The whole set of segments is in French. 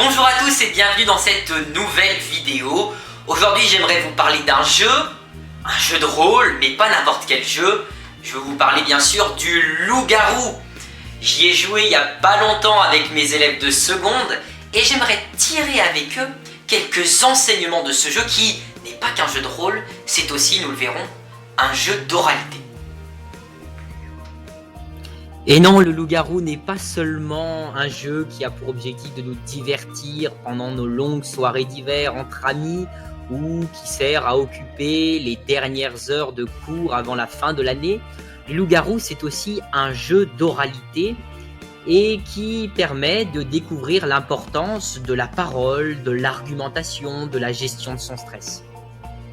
Bonjour à tous et bienvenue dans cette nouvelle vidéo. Aujourd'hui j'aimerais vous parler d'un jeu de rôle, mais pas n'importe quel jeu. Je vais vous parler bien sûr du loup-garou. J'y ai joué il n'y a pas longtemps avec mes élèves de seconde et j'aimerais tirer avec eux quelques enseignements de ce jeu qui n'est pas qu'un jeu de rôle, c'est aussi, nous le verrons, un jeu d'oralité. Et non, le loup-garou n'est pas seulement un jeu qui a pour objectif de nous divertir pendant nos longues soirées d'hiver entre amis ou qui sert à occuper les dernières heures de cours avant la fin de l'année. Le loup-garou, c'est aussi un jeu d'oralité et qui permet de découvrir l'importance de la parole, de l'argumentation, de la gestion de son stress.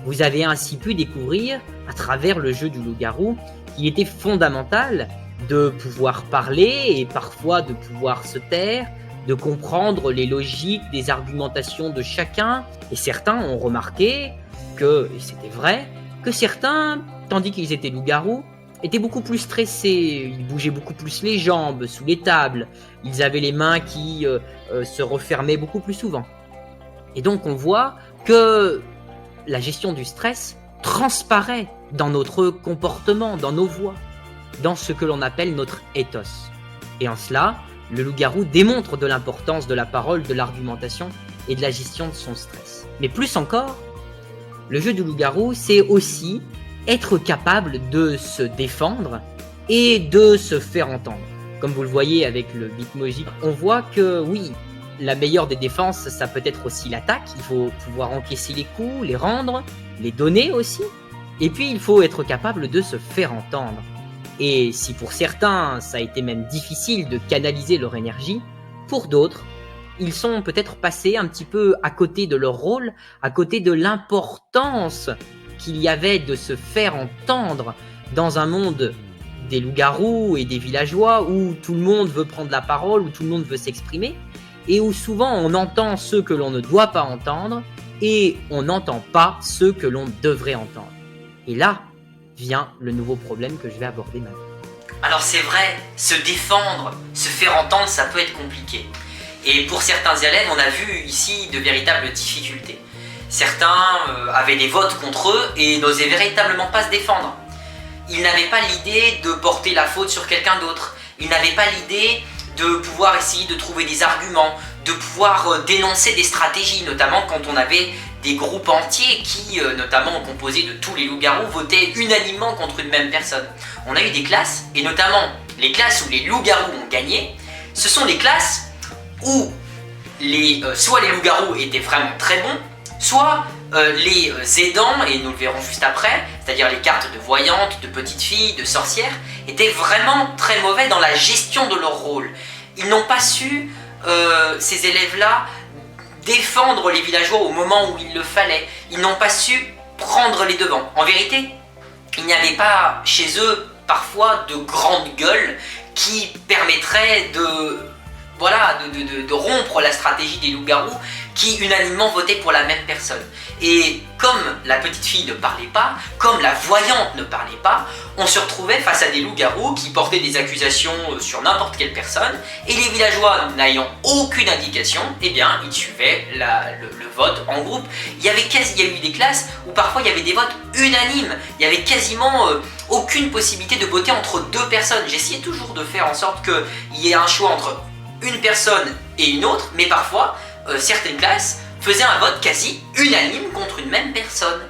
Vous avez ainsi pu découvrir, à travers le jeu du loup-garou, qu'il était fondamental de pouvoir parler et parfois de pouvoir se taire, de comprendre les logiques des argumentations de chacun. Et certains ont remarqué que, et c'était vrai, que certains, tandis qu'ils étaient loups-garous, étaient beaucoup plus stressés, ils bougeaient beaucoup plus les jambes sous les tables, ils avaient les mains qui se refermaient beaucoup plus souvent. Et donc on voit que la gestion du stress transparaît dans notre comportement, dans nos voix, dans ce que l'on appelle notre ethos. Et en cela, le loup-garou démontre de l'importance de la parole, de l'argumentation et de la gestion de son stress. Mais plus encore, le jeu du loup-garou, c'est aussi être capable de se défendre et de se faire entendre. Comme vous le voyez avec le Bitmoji, on voit que oui, la meilleure des défenses, ça peut être aussi l'attaque. Il faut pouvoir encaisser les coups, les rendre, les donner aussi. Et puis, il faut être capable de se faire entendre. Et si pour certains, ça a été même difficile de canaliser leur énergie, pour d'autres, ils sont peut-être passés un petit peu à côté de leur rôle, à côté de l'importance qu'il y avait de se faire entendre dans un monde des loups-garous et des villageois où tout le monde veut prendre la parole, où tout le monde veut s'exprimer, et où souvent on entend ceux que l'on ne doit pas entendre et on n'entend pas ceux que l'on devrait entendre. Et là vient le nouveau problème que je vais aborder maintenant. Alors c'est vrai, se défendre, se faire entendre, ça peut être compliqué. Et pour certains élèves, on a vu ici de véritables difficultés. Certains avaient des votes contre eux et n'osaient véritablement pas se défendre. Ils n'avaient pas l'idée de porter la faute sur quelqu'un d'autre. Ils n'avaient pas l'idée de pouvoir essayer de trouver des arguments, de pouvoir dénoncer des stratégies, notamment quand on avait des groupes entiers qui, notamment composés de tous les loups-garous, votaient unanimement contre une même personne. On a eu des classes, et notamment les classes où les loups-garous ont gagné, ce sont les classes où soit les loups-garous étaient vraiment très bons, soit les aidants, et nous le verrons juste après, c'est-à-dire les cartes de voyantes, de petites filles, de sorcières, étaient vraiment très mauvais dans la gestion de leur rôle. Ils n'ont pas su, ces élèves-là, défendre les villageois au moment où il le fallait. Ils n'ont pas su prendre les devants. En vérité, il n'y avait pas chez eux parfois de grandes gueules qui permettraient de rompre la stratégie des loups-garous qui unanimement votaient pour la même personne. Et comme la petite fille ne parlait pas, comme la voyante ne parlait pas, on se retrouvait face à des loups-garous qui portaient des accusations sur n'importe quelle personne, et les villageois n'ayant aucune indication, eh bien ils suivaient le vote en groupe. Il y a eu des classes où parfois il y avait des votes unanimes, il y avait quasiment aucune possibilité de voter entre deux personnes. J'essayais toujours de faire en sorte qu'il y ait un choix entre une personne et une autre, mais parfois certaines classes faisaient un vote quasi unanime contre une même personne.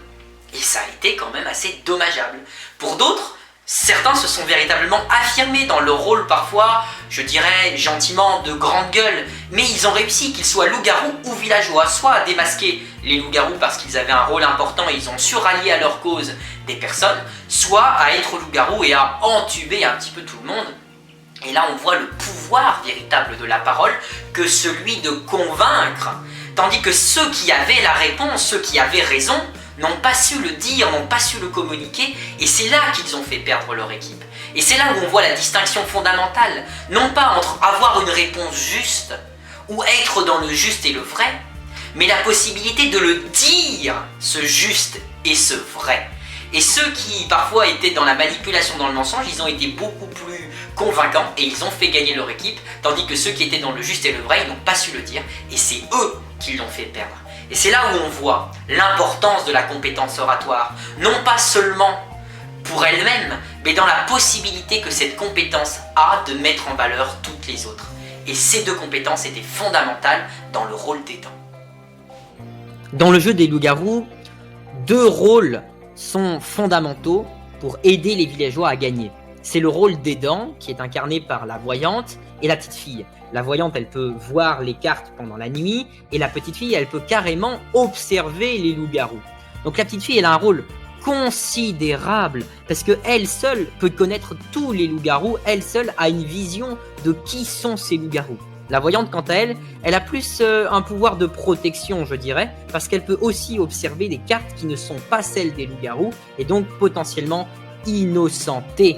Et ça a été quand même assez dommageable. Pour d'autres, certains se sont véritablement affirmés dans leur rôle parfois, je dirais gentiment, de grande gueule, mais ils ont réussi, qu'ils soient loups-garous ou villageois, soit à démasquer les loups-garous parce qu'ils avaient un rôle important et ils ont su rallier à leur cause des personnes, soit à être loups-garous et à entuber un petit peu tout le monde. Et là on voit le pouvoir véritable de la parole que celui de convaincre, tandis que ceux qui avaient la réponse, ceux qui avaient raison, n'ont pas su le dire, n'ont pas su le communiquer, et c'est là qu'ils ont fait perdre leur équipe. Et c'est là où on voit la distinction fondamentale, non pas entre avoir une réponse juste, ou être dans le juste et le vrai, mais la possibilité de le dire, ce juste et ce vrai. Et ceux qui parfois étaient dans la manipulation, dans le mensonge, ils ont été beaucoup plus convaincants et ils ont fait gagner leur équipe, tandis que ceux qui étaient dans le juste et le vrai, ils n'ont pas su le dire et c'est eux qui l'ont fait perdre. Et c'est là où on voit l'importance de la compétence oratoire, non pas seulement pour elle-même, mais dans la possibilité que cette compétence a de mettre en valeur toutes les autres. Et ces deux compétences étaient fondamentales dans le rôle d'aidant. Dans le jeu des loups-garous, deux rôles sont fondamentaux pour aider les villageois à gagner. C'est le rôle d'aidant qui est incarné par la voyante et la petite fille. La voyante, elle peut voir les cartes pendant la nuit et la petite fille, elle peut carrément observer les loups-garous. Donc la petite fille, elle a un rôle considérable parce qu'elle seule peut connaître tous les loups-garous, elle seule a une vision de qui sont ces loups-garous. La voyante, quant à elle, elle a plus un pouvoir de protection, je dirais, parce qu'elle peut aussi observer des cartes qui ne sont pas celles des loups-garous et donc potentiellement innocenter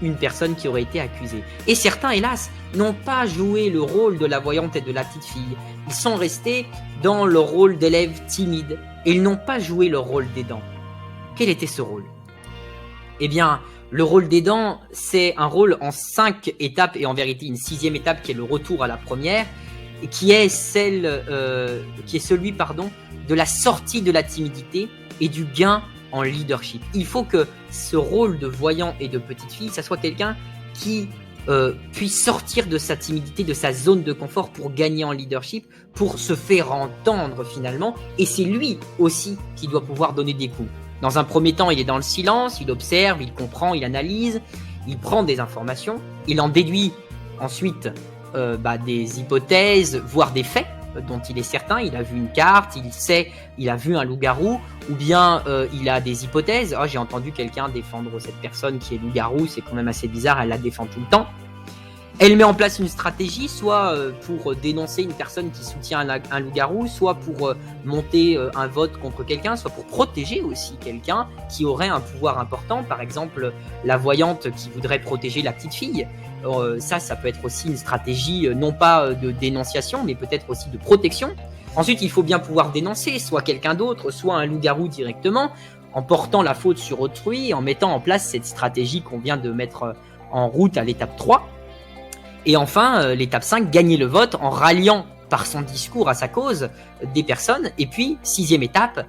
une personne qui aurait été accusée. Et certains, hélas, n'ont pas joué le rôle de la voyante et de la petite fille. Ils sont restés dans leur rôle d'élèves timides et ils n'ont pas joué leur rôle d'aidant. Quel était ce rôle? Eh bien, le rôle d'aidant, c'est un rôle en 5 étapes et en vérité une 6e étape qui est le retour à la première et qui est celui de la sortie de la timidité et du gain en leadership. Il faut que ce rôle de voyant et de petite fille, ça soit quelqu'un qui puisse sortir de sa timidité, de sa zone de confort pour gagner en leadership, pour se faire entendre finalement. Et c'est lui aussi qui doit pouvoir donner des coups. Dans un premier temps, il est dans le silence, il observe, il comprend, il analyse, il prend des informations, il en déduit ensuite des hypothèses, voire des faits dont il est certain. Il a vu une carte, il sait, il a vu un loup-garou, ou bien il a des hypothèses. Oh, j'ai entendu quelqu'un défendre cette personne qui est loup-garou, c'est quand même assez bizarre, elle la défend tout le temps. Elle met en place une stratégie, soit pour dénoncer une personne qui soutient un loup-garou, soit pour monter un vote contre quelqu'un, soit pour protéger aussi quelqu'un qui aurait un pouvoir important. Par exemple, la voyante qui voudrait protéger la petite fille. Ça peut être aussi une stratégie, non pas de dénonciation, mais peut-être aussi de protection. Ensuite, il faut bien pouvoir dénoncer, soit quelqu'un d'autre, soit un loup-garou directement, en portant la faute sur autrui, en mettant en place cette stratégie qu'on vient de mettre en route à l'étape 3. Et enfin, l'étape 5, gagner le vote en ralliant par son discours à sa cause des personnes. Et puis, 6e étape,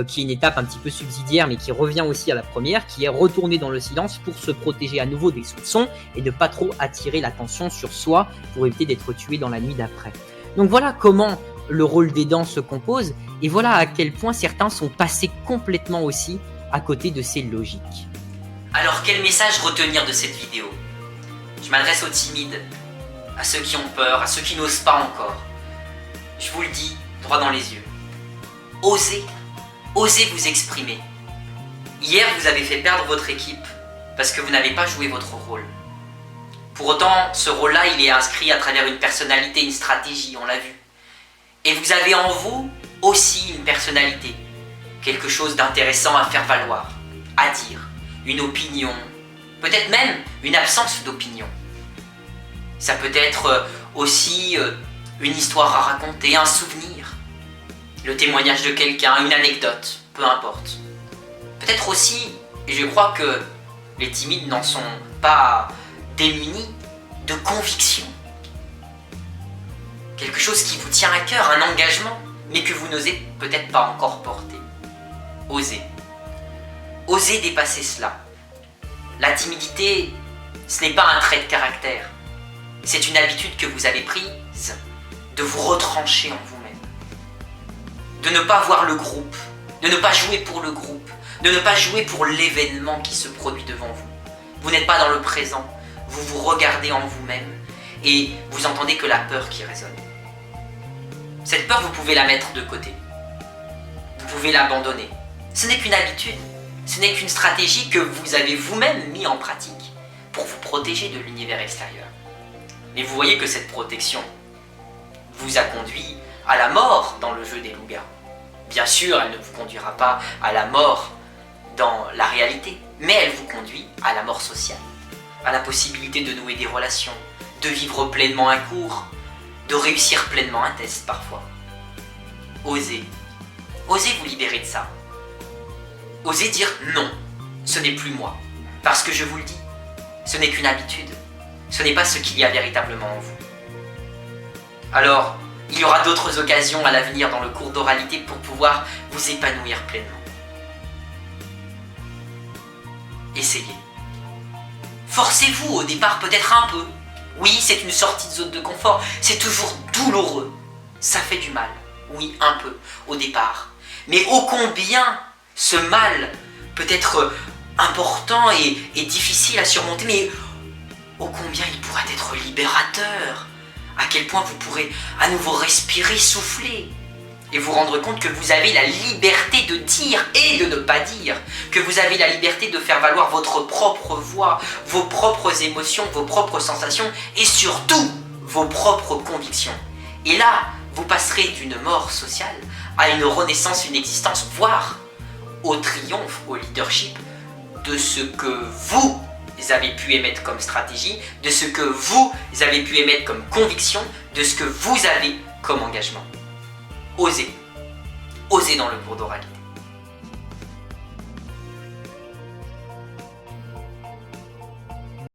qui est une étape un petit peu subsidiaire, mais qui revient aussi à la première, qui est retourner dans le silence pour se protéger à nouveau des soupçons et ne pas trop attirer l'attention sur soi pour éviter d'être tué dans la nuit d'après. Donc voilà comment le rôle d'aidant se compose, et voilà à quel point certains sont passés complètement aussi à côté de ces logiques. Alors quel message retenir de cette vidéo? Je m'adresse aux timides, à ceux qui ont peur, à ceux qui n'osent pas encore. Je vous le dis droit dans les yeux. Osez vous exprimer. Hier, vous avez fait perdre votre équipe parce que vous n'avez pas joué votre rôle. Pour autant, ce rôle-là, il est inscrit à travers une personnalité, une stratégie, on l'a vu. Et vous avez en vous aussi une personnalité, quelque chose d'intéressant à faire valoir, à dire, une opinion, peut-être même une absence d'opinion. Ça peut être aussi une histoire à raconter, un souvenir, le témoignage de quelqu'un, une anecdote, peu importe. Peut-être aussi, et je crois que les timides n'en sont pas démunis, de conviction. Quelque chose qui vous tient à cœur, un engagement, mais que vous n'osez peut-être pas encore porter. Osez. Osez dépasser cela. La timidité, ce n'est pas un trait de caractère. C'est une habitude que vous avez prise de vous retrancher en vous-même. De ne pas voir le groupe, de ne pas jouer pour le groupe, de ne pas jouer pour l'événement qui se produit devant vous. Vous n'êtes pas dans le présent, vous vous regardez en vous-même et vous entendez que la peur qui résonne. Cette peur, vous pouvez la mettre de côté. Vous pouvez l'abandonner. Ce n'est qu'une habitude, ce n'est qu'une stratégie que vous avez vous-même mis en pratique pour vous protéger de l'univers extérieur. Mais vous voyez que cette protection vous a conduit à la mort dans le jeu des loups-garous. Bien sûr, elle ne vous conduira pas à la mort dans la réalité, mais elle vous conduit à la mort sociale, à la possibilité de nouer des relations, de vivre pleinement un cours, de réussir pleinement un test parfois. Osez. Osez vous libérer de ça. Osez dire non, ce n'est plus moi. Parce que je vous le dis, Ce n'est qu'une habitude. Ce n'est pas ce qu'il y a véritablement en vous. Alors, il y aura d'autres occasions à l'avenir dans le cours d'oralité pour pouvoir vous épanouir pleinement. Essayez. Forcez-vous au départ peut-être un peu. Oui, c'est une sortie de zone de confort. C'est toujours douloureux. Ça fait du mal. Oui, un peu, au départ. Mais ô combien ce mal peut être important et difficile à surmonter, mais ô combien il pourra être libérateur. À quel point vous pourrez à nouveau respirer, souffler et vous rendre compte que vous avez la liberté de dire et de ne pas dire, que vous avez la liberté de faire valoir votre propre voix, vos propres émotions, vos propres sensations et surtout vos propres convictions. Et là, vous passerez d'une mort sociale à une renaissance, une existence, voire au triomphe, au leadership de ce que vous avez pu émettre comme stratégie, de ce que vous avez pu émettre comme conviction, de ce que vous avez comme engagement. Osez. Osez dans le cours d'oralité.